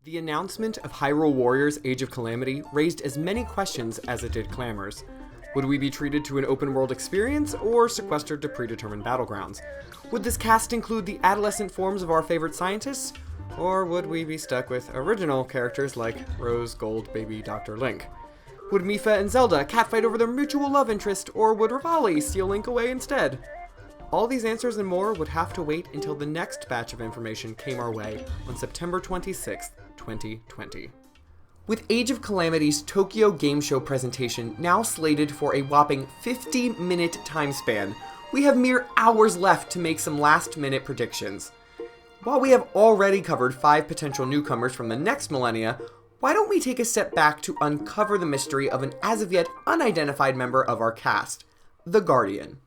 The announcement of Hyrule Warriors Age of Calamity raised as many questions as it did clamors. Would we be treated to an open-world experience, or sequestered to predetermined battlegrounds? Would this cast include the adolescent forms of our favorite scientists? Or would we be stuck with original characters like Rose Gold Baby Dr. Link? Would Mipha and Zelda catfight over their mutual love interest, or would Rivali steal Link away instead? All these answers and more would have to wait until the next batch of information came our way on September 26th, 2020. With Age of Calamity's Tokyo Game Show presentation now slated for a whopping 50-minute time span, we have mere hours left to make some last-minute predictions. While we have already covered 5 potential newcomers from the next millennia, why don't we take a step back to uncover the mystery of an as-of-yet unidentified member of our cast, the Guardian.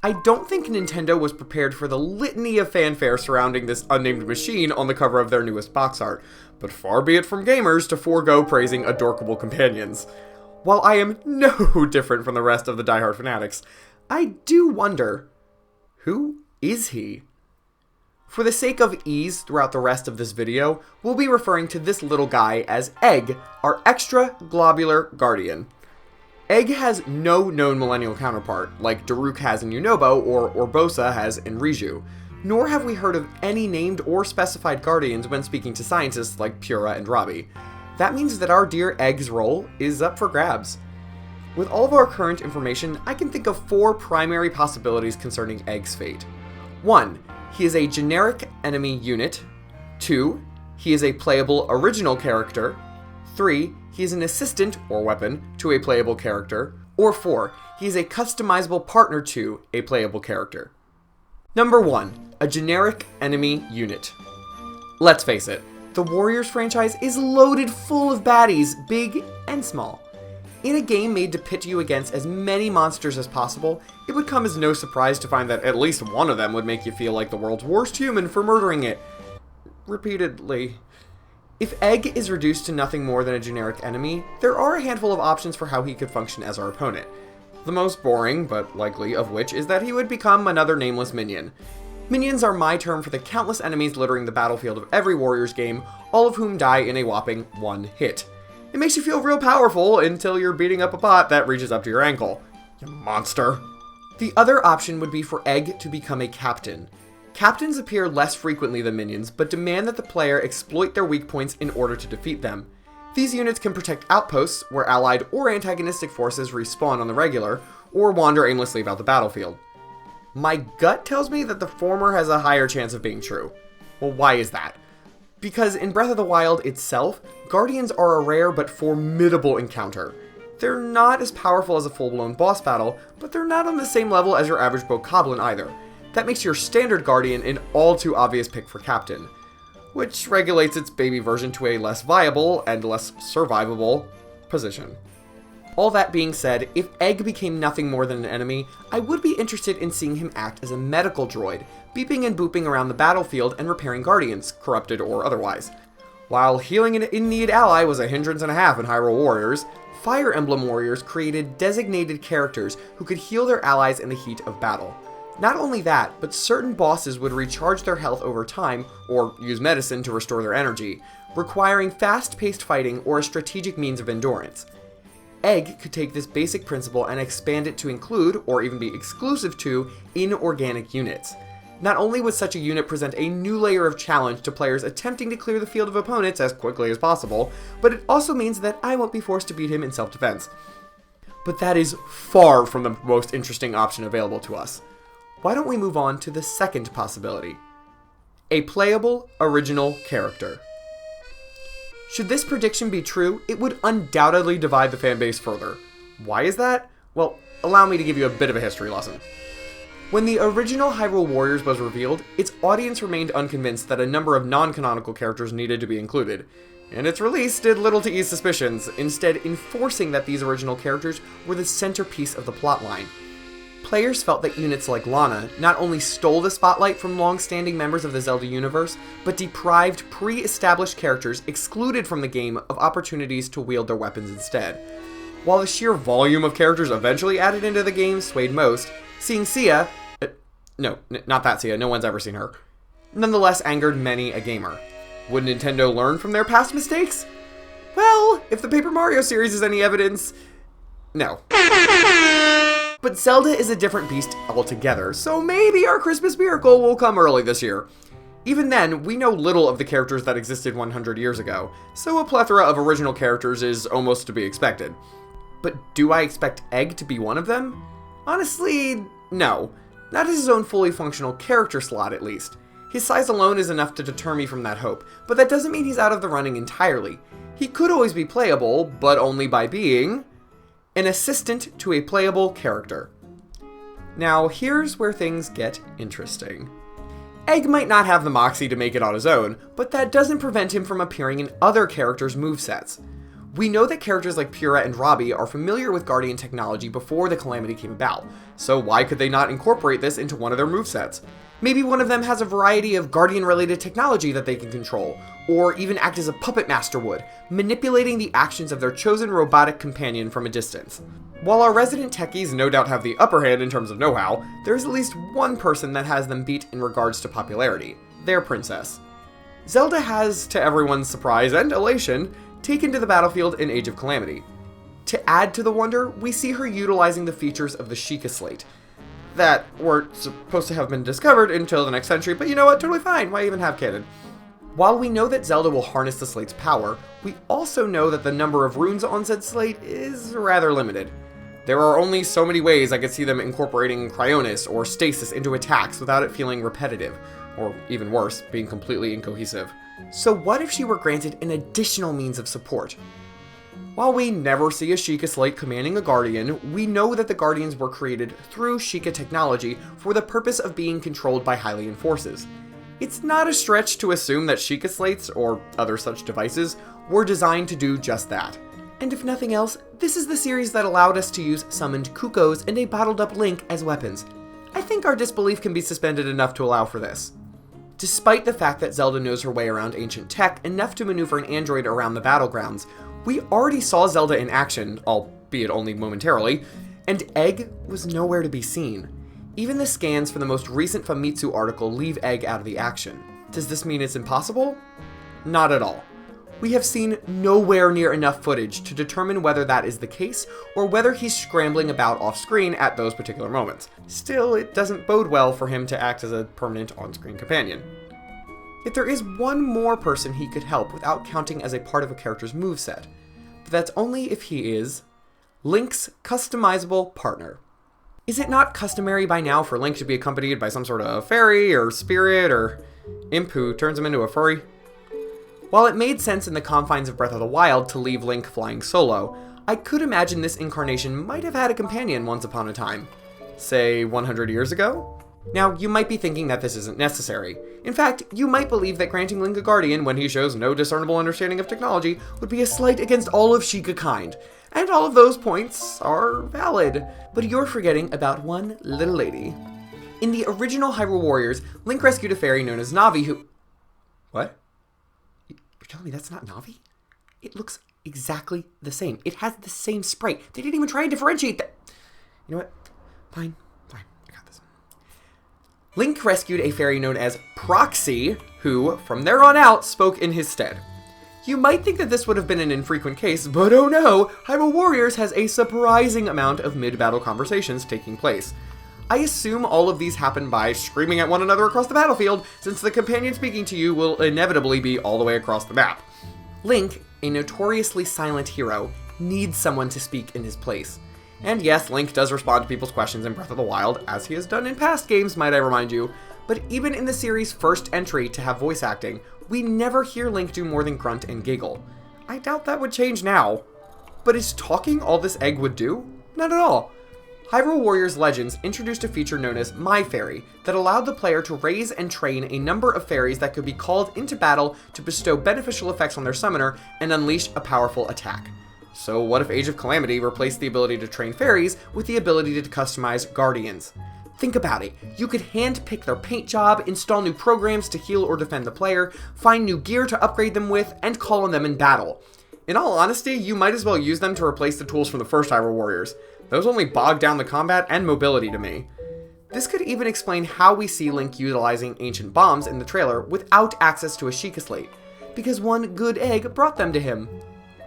I don't think Nintendo was prepared for the litany of fanfare surrounding this unnamed machine on the cover of their newest box art, but far be it from gamers to forego praising adorkable companions. While I am no different from the rest of the diehard fanatics, I do wonder, who is he? For the sake of ease throughout the rest of this video, we'll be referring to this little guy as Egg, our extra globular guardian. Egg has no known millennial counterpart, like Daruk has in Yunobo or Urbosa has in Riju, nor have we heard of any named or specified guardians when speaking to scientists like Pura and Robbie. That means that our dear Egg's role is up for grabs. With all of our current information, I can think of 4 primary possibilities concerning Egg's fate. 1. He is a generic enemy unit. 2. He is a playable original character. 3. He is an assistant, or weapon, to a playable character. Or 4. He is a customizable partner to a playable character. Number 1. A generic enemy unit. Let's face it, the Warriors franchise is loaded full of baddies, big and small. In a game made to pit you against as many monsters as possible, it would come as no surprise to find that at least one of them would make you feel like the world's worst human for murdering it. Repeatedly. If Egg is reduced to nothing more than a generic enemy, there are a handful of options for how he could function as our opponent. The most boring, but likely, of which is that he would become another nameless minion. Minions are my term for the countless enemies littering the battlefield of every Warriors game, all of whom die in a whopping 1 hit. It makes you feel real powerful until you're beating up a bot that reaches up to your ankle. You monster. The other option would be for Egg to become a captain. Captains appear less frequently than minions, but demand that the player exploit their weak points in order to defeat them. These units can protect outposts, where allied or antagonistic forces respawn on the regular, or wander aimlessly about the battlefield. My gut tells me that the former has a higher chance of being true. Well, why is that? Because in Breath of the Wild itself, Guardians are a rare but formidable encounter. They're not as powerful as a full-blown boss battle, but they're not on the same level as your average bokoblin either. That makes your standard Guardian an all-too-obvious pick for Captain, which regulates its baby version to a less viable and less survivable position. All that being said, if Egg became nothing more than an enemy, I would be interested in seeing him act as a medical droid, beeping and booping around the battlefield and repairing Guardians, corrupted or otherwise. While healing an in-need ally was a hindrance and a half in Hyrule Warriors, Fire Emblem Warriors created designated characters who could heal their allies in the heat of battle. Not only that, but certain bosses would recharge their health over time, or use medicine to restore their energy, requiring fast-paced fighting or a strategic means of endurance. Egg could take this basic principle and expand it to include, or even be exclusive to, inorganic units. Not only would such a unit present a new layer of challenge to players attempting to clear the field of opponents as quickly as possible, but it also means that I won't be forced to beat him in self-defense. But that is far from the most interesting option available to us. Why don't we move on to the second possibility? A playable, original character. Should this prediction be true, it would undoubtedly divide the fanbase further. Why is that? Well, allow me to give you a bit of a history lesson. When the original Hyrule Warriors was revealed, its audience remained unconvinced that a number of non-canonical characters needed to be included, and its release did little to ease suspicions, instead enforcing that these original characters were the centerpiece of the plotline. Players felt that units like Lana not only stole the spotlight from long-standing members of the Zelda universe, but deprived pre-established characters excluded from the game of opportunities to wield their weapons instead. While the sheer volume of characters eventually added into the game swayed most, seeing Sia, not that Sia, no one's ever seen her, nonetheless angered many a gamer. Would Nintendo learn from their past mistakes? Well, if the Paper Mario series is any evidence, no. But Zelda is a different beast altogether, so maybe our Christmas miracle will come early this year. Even then, we know little of the characters that existed 100 years ago, so a plethora of original characters is almost to be expected. But do I expect Egg to be one of them? Honestly, no. Not as his own fully functional character slot, at least. His size alone is enough to deter me from that hope, but that doesn't mean he's out of the running entirely. He could always be playable, but only by being an assistant to a playable character. Now, here's where things get interesting. Egg might not have the moxie to make it on his own, but that doesn't prevent him from appearing in other characters' movesets. We know that characters like Pura and Robbie are familiar with Guardian technology before the Calamity came about, so why could they not incorporate this into one of their movesets? Maybe one of them has a variety of Guardian-related technology that they can control, or even act as a puppet master would, manipulating the actions of their chosen robotic companion from a distance. While our resident techies no doubt have the upper hand in terms of know-how, there's at least one person that has them beat in regards to popularity: their princess. Zelda has, to everyone's surprise and elation, taken to the battlefield in Age of Calamity. To add to the wonder, we see her utilizing the features of the Sheikah Slate, that weren't supposed to have been discovered until the next century, but you know what, totally fine, why even have canon? While we know that Zelda will harness the slate's power, we also know that the number of runes on said slate is rather limited. There are only so many ways I could see them incorporating cryonis or stasis into attacks without it feeling repetitive, or even worse, being completely incohesive. So what if she were granted an additional means of support? While we never see a Sheikah Slate commanding a Guardian, we know that the Guardians were created through Sheikah technology for the purpose of being controlled by Hylian forces. It's not a stretch to assume that Sheikah Slates, or other such devices, were designed to do just that. And if nothing else, this is the series that allowed us to use summoned Kukos and a bottled up Link as weapons. I think our disbelief can be suspended enough to allow for this. Despite the fact that Zelda knows her way around ancient tech enough to maneuver an android around the battlegrounds, we already saw Zelda in action, albeit only momentarily, and Egg was nowhere to be seen. Even the scans for the most recent Famitsu article leave Egg out of the action. Does this mean it's impossible? Not at all. We have seen nowhere near enough footage to determine whether that is the case, or whether he's scrambling about off-screen at those particular moments. Still, it doesn't bode well for him to act as a permanent on-screen companion. Yet there is one more person he could help without counting as a part of a character's moveset, but that's only if he is Link's customizable partner. Is it not customary by now for Link to be accompanied by some sort of fairy, or spirit, or imp who turns him into a furry? While it made sense in the confines of Breath of the Wild to leave Link flying solo, I could imagine this incarnation might have had a companion once upon a time. Say, 100 years ago? Now, you might be thinking that this isn't necessary. In fact, you might believe that granting Link a guardian when he shows no discernible understanding of technology would be a slight against all of Sheikah kind. And all of those points are valid. But you're forgetting about one little lady. In the original Hyrule Warriors, Link rescued a fairy known as Navi who... What? You're telling me that's not Navi? It looks exactly the same. It has the same sprite. They didn't even try and differentiate that. You know what? Fine. I got this. Link rescued a fairy known as Proxy, who, from there on out, spoke in his stead. You might think that this would have been an infrequent case, but oh no, Hyrule Warriors has a surprising amount of mid-battle conversations taking place. I assume all of these happen by screaming at one another across the battlefield, since the companion speaking to you will inevitably be all the way across the map. Link, a notoriously silent hero, needs someone to speak in his place. And yes, Link does respond to people's questions in Breath of the Wild, as he has done in past games, might I remind you, but even in the series' first entry to have voice acting, we never hear Link do more than grunt and giggle. I doubt that would change now. But is talking all this Egg would do? Not at all. Hyrule Warriors Legends introduced a feature known as My Fairy that allowed the player to raise and train a number of fairies that could be called into battle to bestow beneficial effects on their summoner and unleash a powerful attack. So what if Age of Calamity replaced the ability to train fairies with the ability to customize guardians? Think about it. You could handpick their paint job, install new programs to heal or defend the player, find new gear to upgrade them with, and call on them in battle. In all honesty, you might as well use them to replace the tools from the first Hyrule Warriors. Those only bog down the combat and mobility to me. This could even explain how we see Link utilizing ancient bombs in the trailer without access to a Sheikah Slate. because one good egg brought them to him.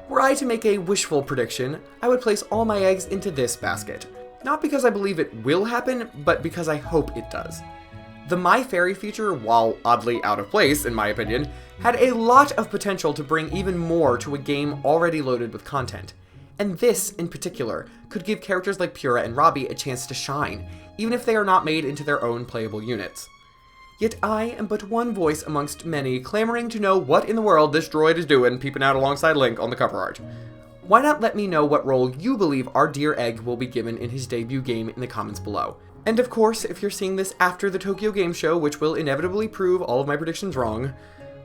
Were I to make a wishful prediction, I would place all my eggs into this basket. Not because I believe it will happen, but because I hope it does. The My Fairy feature, while oddly out of place, in my opinion, had a lot of potential to bring even more to a game already loaded with content. And this, in particular, could give characters like Pura and Robbie a chance to shine, even if they are not made into their own playable units. Yet I am but one voice amongst many clamoring to know what in the world this droid is doing peeping out alongside Link on the cover art. Why not let me know what role you believe our dear egg will be given in his debut game in the comments below. And of course, if you're seeing this after the Tokyo Game Show, which will inevitably prove all of my predictions wrong,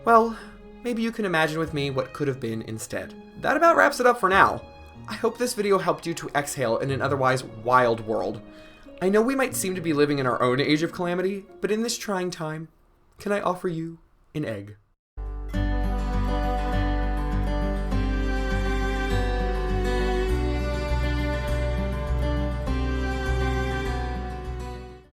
well, maybe you can imagine with me what could have been instead. That about wraps it up for now. I hope this video helped you to exhale in an otherwise wild world. I know we might seem to be living in our own Age of Calamity, but in this trying time, can I offer you an egg?